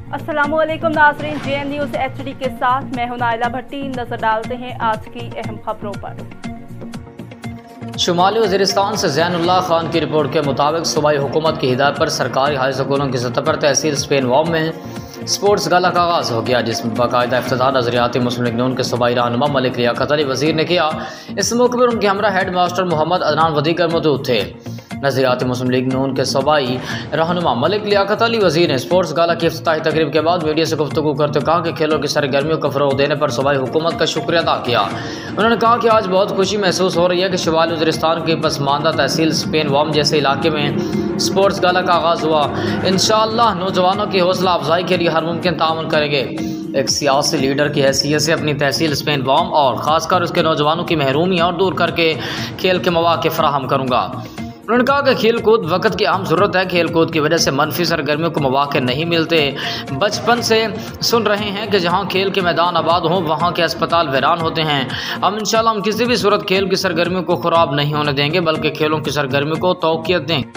अस्सलामुअलैकुम नाज़रीन, JN news HD के साथ मैं हूं नाइला भट्टी। नजर डालते हैं आज की अहम खबरों पर। शुमाली वज़ीरिस्तान से ज़ैनुल्लाह खान की रिपोर्ट के मुताबिक सूबाई हुकूमत की हिदायत पर सरकारी हाई स्कूलों की सतह पर तहसील स्पेन वॉम में स्पोर्ट्स गाला का आगाज़ हो गया, जिसमें बाकायदा इफ्तिताह नज़रियाती मुस्लिम लीग नून के सूबाई रहनुमा मलिक लियाकत अली वज़ीर ने किया। इस मौके पर उनके हमरा हेड मास्टर मोहम्मद अदनान वदीकर मौजूद थे। नज़रियाती मुस्लिम लीग नून के सूबाई रहनुमा मलिक लियाकत अली वज़ीर ने स्पोर्ट्स गाला की इफ्तिताही तकरीब के बाद मीडिया से गुफ्तगू करते कहा कि खेलों की सरगर्मियों को फ़रोग़ देने पर सूबाई हुकूमत का शुक्रिया अदा किया। उन्होंने कहा कि आज बहुत खुशी महसूस हो रही है कि शुमाली वज़ीरिस्तान की पसमानदा तहसील स्पेन वॉम जैसे इलाके में स्पोर्ट्स गाला का आगाज़ हुआ। इंशाअल्लाह नौजवानों की हौसला अफजाई के लिए हर मुमकिन ताउन करेंगे। एक सियासी लीडर की हैसियत से अपनी तहसील स्पेन वॉम और ख़ासकर उसके नौजवानों की महरूमी और दूर करके खेल के मौक़े फ़राहम करूँगा। उन्होंने कहा कि खेल कूद वक्त की अहम ज़रूरत है। खेल कूद की वजह से मनफी सरगर्मियों को मौक़े नहीं मिलते। बचपन से सुन रहे हैं कि जहां खेल के मैदान आबाद हों वहां के अस्पताल वीरान होते हैं। अब इंशाल्लाह हम किसी भी सूरत खेल की सरगर्मियों को ख़राब नहीं होने देंगे, बल्कि खेलों की सरगर्मियों को तौक़ीयत दें।